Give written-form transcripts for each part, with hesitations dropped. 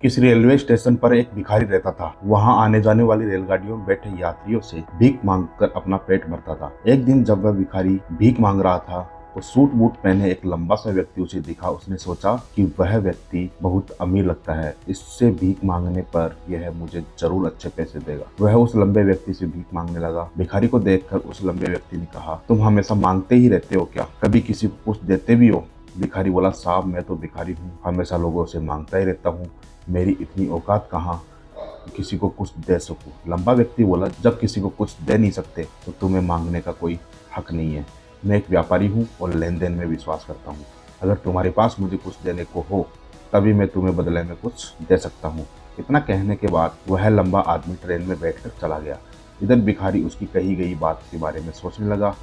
किसी railway station पर एक भिखारी रहता था। वहां आने जाने वाली रेलगाड़ियों में बैठे यात्रियों से भीख मांगकर अपना पेट भरता था। एक दिन जब वह भिखारी भीख मांग रहा था तो सूट बूट पहने एक लंबा सा व्यक्ति उसे दिखा। उसने सोचा कि वह व्यक्ति बहुत अमीर लगता है, इससे भीख मांगने पर यह मुझे जरूर अच्छे पैसे देगा। वह उस लंबे व्यक्ति से भीख मांगने लगा। भिखारी को देखकर उस लंबे व्यक्ति ने कहा, तुम हमेशा मांगते ही रहते हो क्या? कभी किसी को कुछ देते भी हो? भिखारी बोला, साहब मैं तो भिखारी हूँ, हमेशा लोगों से मांगता ही रहता हूँ, मेरी इतनी औकात कहाँ कि किसी को कुछ दे सकूं। लंबा व्यक्ति बोला, जब किसी को कुछ दे नहीं सकते तो तुम्हें मांगने का कोई हक नहीं है। मैं एक व्यापारी हूँ और लेन देन में विश्वास करता हूँ। अगर तुम्हारे पास मुझे कुछ देने को हो तभी मैं तुम्हें बदले में कुछ दे सकता हूँ। इतना कहने के बाद वह लंबा आदमी ट्रेन में बैठकर चला गया। इधर भिखारी उसकी कही गई बात के बारे में सोचने लगा।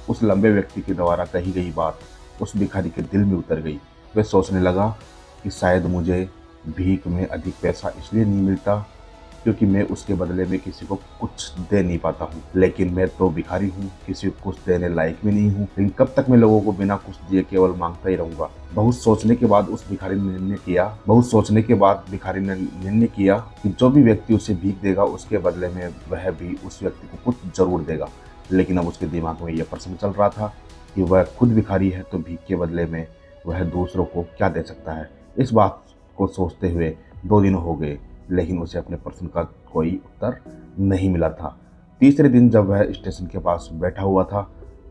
उस लंबे व्यक्ति के द्वारा कही गई बात उस भिखारी के दिल में उतर गई। वह सोचने लगा कि शायद मुझे भीख में अधिक पैसा इसलिए नहीं मिलता क्योंकि मैं उसके बदले में किसी को कुछ दे नहीं पाता हूँ, लेकिन मैं तो भिखारी हूँ, किसी को कुछ देने लायक भी नहीं हूँ। लेकिन कब तक मैं लोगों को बिना कुछ दिए केवल मांगता ही रहूंगा। बहुत सोचने के बाद भिखारी ने निर्णय किया कि जो भी व्यक्ति उसे भीख देगा उसके बदले में वह भी उस व्यक्ति को कुछ जरूर देगा। लेकिन अब उसके दिमाग में यह प्रश्न चल रहा था कि वह खुद भिखारी है तो भीख के बदले में वह दूसरों को क्या दे सकता है। इस बात को सोचते हुए 2 दिन हो गए, लेकिन उसे अपने प्रश्न का कोई उत्तर नहीं मिला था। तीसरे दिन जब वह स्टेशन के पास बैठा हुआ था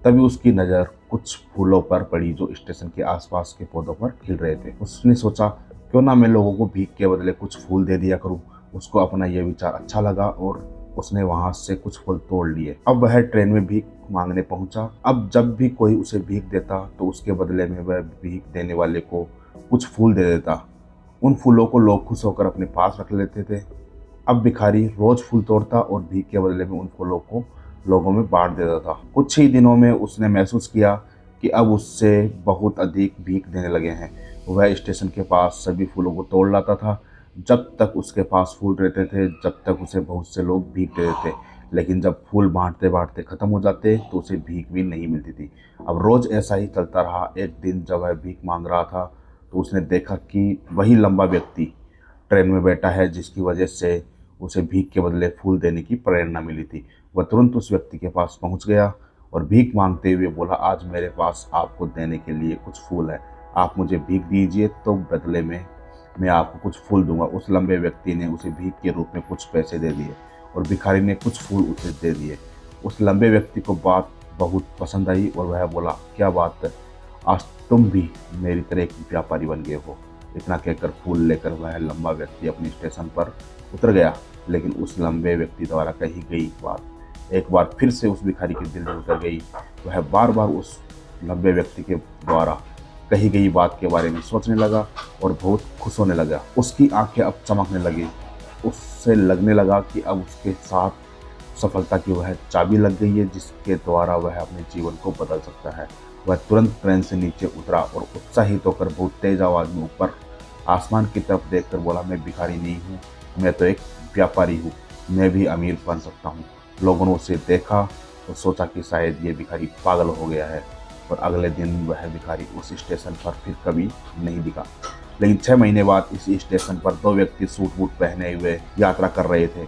तभी उसकी नज़र कुछ फूलों पर पड़ी जो स्टेशन के आसपास के पौधों पर खिल रहे थे। उसने सोचा, क्यों ना मैं लोगों को भीख के बदले कुछ फूल दे दिया करूं। उसको अपना यह विचार अच्छा लगा और उसने वहां से कुछ फूल तोड़ लिए। अब वह ट्रेन में भीख मांगने पहुंचा। अब जब भी कोई उसे भीख देता तो उसके बदले में वह भीख देने वाले को कुछ फूल दे देता। उन फूलों को लोग खुश होकर अपने पास रख लेते थे। अब भिखारी रोज फूल तोड़ता और भीख के बदले में उन फूलों को लोगों में बांट देता था। कुछ ही दिनों में उसने महसूस किया कि अब उससे बहुत अधिक भीख देने लगे हैं। वह स्टेशन के पास सभी फूलों को तोड़ लाता था। जब तक उसके पास फूल रहते थे जब तक उसे बहुत से लोग भीख दे देते, लेकिन जब फूल बांटते बांटते खत्म हो जाते तो उसे भीख भी नहीं मिलती थी। अब रोज ऐसा ही चलता रहा। एक दिन जब वह भीख मांग रहा था तो उसने देखा कि वही लंबा व्यक्ति ट्रेन में बैठा है जिसकी वजह से उसे भीख के बदले फूल देने की प्रेरणा मिली थी। वह तुरंत उस व्यक्ति के पास पहुंच गया और भीख मांगते हुए बोला, आज मेरे पास आपको देने के लिए कुछ फूल है, आप मुझे भीख दीजिए तो बदले में मैं आपको कुछ फूल दूंगा। उस लंबे व्यक्ति ने उसे भीख के रूप में कुछ पैसे दे दिए और भिखारी ने कुछ फूल उसे दे दिए। उस लंबे व्यक्ति को बात बहुत पसंद आई और वह बोला, क्या बात है, आज तुम भी मेरी तरह एक व्यापारी बन गए हो। इतना कहकर फूल लेकर वह लंबा व्यक्ति अपने स्टेशन पर उतर गया। लेकिन उस लंबे व्यक्ति द्वारा कही गई बात एक बार फिर से उस भिखारी के दिल में उतर गई। वह बार बार उस लंबे व्यक्ति के द्वारा कही गई बात के बारे में सोचने लगा और बहुत खुश होने लगा। उसकी आंखें अब चमकने लगी। उससे लगने लगा कि अब उसके साथ सफलता की वह चाबी लग गई है जिसके द्वारा वह अपने जीवन को बदल सकता है। वह तुरंत ट्रेन से नीचे उतरा और उत्साहित होकर बहुत तेज आवाज में ऊपर आसमान की तरफ देखकर बोला, मैं भिखारी नहीं हूँ, मैं तो एक व्यापारी हूँ, मैं भी अमीर बन सकता हूँ। लोगों ने उसे देखा तो सोचा कि शायद ये भिखारी पागल हो गया है और अगले दिन वह भिखारी उस स्टेशन पर फिर कभी नहीं दिखा। लेकिन 6 महीने बाद इसी स्टेशन पर 2 व्यक्ति सूट बूट पहने हुए यात्रा कर रहे थे।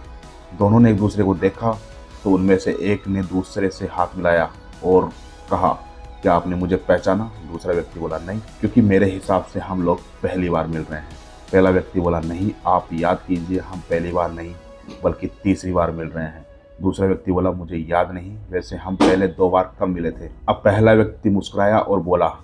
दोनों ने एक दूसरे को देखा तो उनमें से एक ने दूसरे से हाथ मिलाया और कहा, क्या आपने मुझे पहचाना? दूसरा व्यक्ति बोला, नहीं, क्योंकि मेरे हिसाब से हम लोग पहली बार मिल रहे हैं। पहला व्यक्ति बोला, नहीं, आप याद कीजिए, हम पहली बार नहीं बल्कि तीसरी बार मिल रहे हैं। दूसरा व्यक्ति बोला, मुझे याद नहीं, वैसे हम पहले 2 बार कब मिले थे? अब पहला व्यक्ति मुस्कुराया और बोला,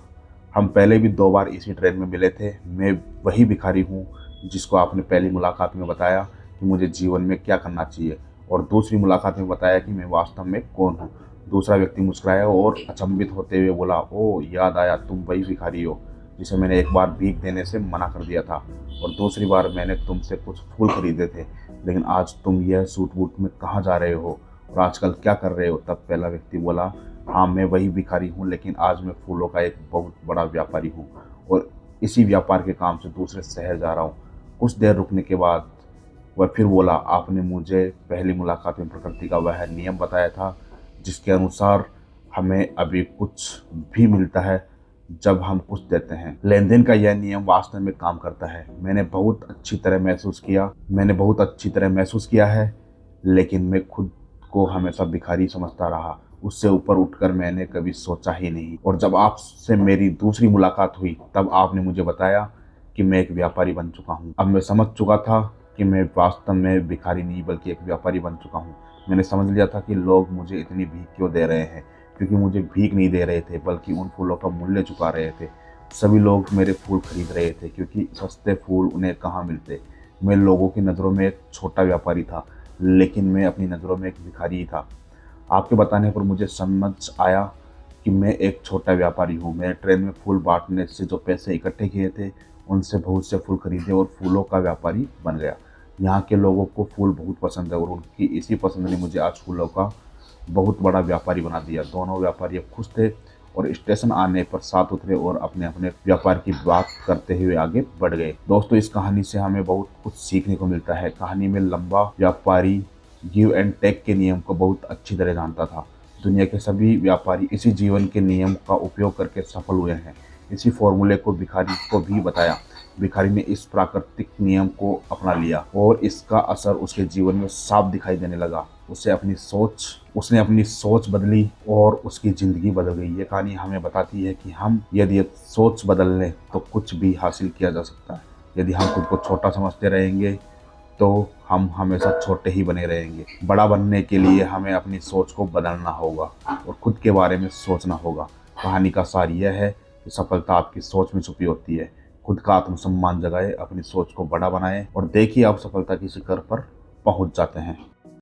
हम पहले भी 2 बार इसी ट्रेन में मिले थे। मैं वही भिखारी हूँ जिसको आपने पहली मुलाकात में बताया कि मुझे जीवन में क्या करना चाहिए और दूसरी मुलाकात में बताया कि मैं वास्तव में कौन हूँ। दूसरा व्यक्ति मुस्कुराया और अचंभित होते हुए बोला, ओ याद आया, तुम वही भिखारी हो जिसे मैंने एक बार भीख देने से मना कर दिया था और दूसरी बार मैंने तुमसे कुछ फूल खरीदे थे। लेकिन आज तुम यह सूट बूट में कहाँ जा रहे हो और आजकल क्या कर रहे हो? तब पहला व्यक्ति बोला, हाँ मैं वही भिखारी हूँ, लेकिन आज मैं फूलों का एक बहुत बड़ा व्यापारी हूँ और इसी व्यापार के काम से दूसरे शहर जा रहा हूँ। कुछ देर रुकने के बाद वह फिर बोला, आपने मुझे पहली मुलाकात में प्रकृति का वह नियम बताया था जिसके अनुसार हमें अभी कुछ भी मिलता है जब हम कुछ देते हैं। लेन देन का यह नियम वास्तव में काम करता है। मैंने बहुत अच्छी तरह महसूस किया है, लेकिन मैं खुद को हमेशा भिखारी समझता रहा। उससे ऊपर उठकर मैंने कभी सोचा ही नहीं। और जब आपसे मेरी दूसरी मुलाकात हुई तब आपने मुझे बताया कि मैं एक व्यापारी बन चुका हूँ। अब मैं समझ चुका था कि मैं वास्तव में भिखारी नहीं बल्कि एक व्यापारी बन चुका हूँ। मैंने समझ लिया था कि लोग मुझे इतनी भीख क्यों दे रहे हैं, क्योंकि मुझे भीख नहीं दे रहे थे बल्कि उन फूलों का मूल्य चुका रहे थे। सभी लोग मेरे फूल खरीद रहे थे क्योंकि सस्ते फूल उन्हें कहाँ मिलते। मैं लोगों की नज़रों में एक छोटा व्यापारी था, लेकिन मैं अपनी नज़रों में एक भिखारी ही था। आपके बताने पर मुझे समझ आया कि मैं एक छोटा व्यापारी हूँ। मैंने ट्रेन में फूल बांटने से जो पैसे इकट्ठे किए थे, उनसे बहुत से फूल खरीदे और फूलों का व्यापारी बन गया। यहाँ के लोगों को फूल बहुत पसंद है और उनकी इसी पसंद ने मुझे आज फूलों का बहुत बड़ा व्यापारी बना दिया। दोनों व्यापारी अब खुश थे और स्टेशन आने पर साथ उतरे और अपने अपने व्यापार की बात करते हुए आगे बढ़ गए। दोस्तों, इस कहानी से हमें बहुत कुछ सीखने को मिलता है। कहानी में लंबा व्यापारी गिव एंड टेक के नियम को बहुत अच्छी तरह जानता था। दुनिया के सभी व्यापारी इसी जीवन के नियम का उपयोग करके सफल हुए हैं। इसी फॉर्मूले को भिखारी को भी बताया। भिखारी ने इस प्राकृतिक नियम को अपना लिया और इसका असर उसके जीवन में साफ दिखाई देने लगा। उसने अपनी सोच बदली और उसकी ज़िंदगी बदल गई। ये कहानी हमें बताती है कि हम यदि सोच बदल लें तो कुछ भी हासिल किया जा सकता है। यदि हम खुद को छोटा समझते रहेंगे तो हम हमेशा छोटे ही बने रहेंगे। बड़ा बनने के लिए हमें अपनी सोच को बदलना होगा और खुद के बारे में सोचना होगा। कहानी का सार यह है कि सफलता आपकी सोच में छुपी होती है। खुद का आत्मसम्मान जगाए, अपनी सोच को बड़ा बनाएं और देखिए आप सफलता की शिखर पर पहुंच जाते हैं।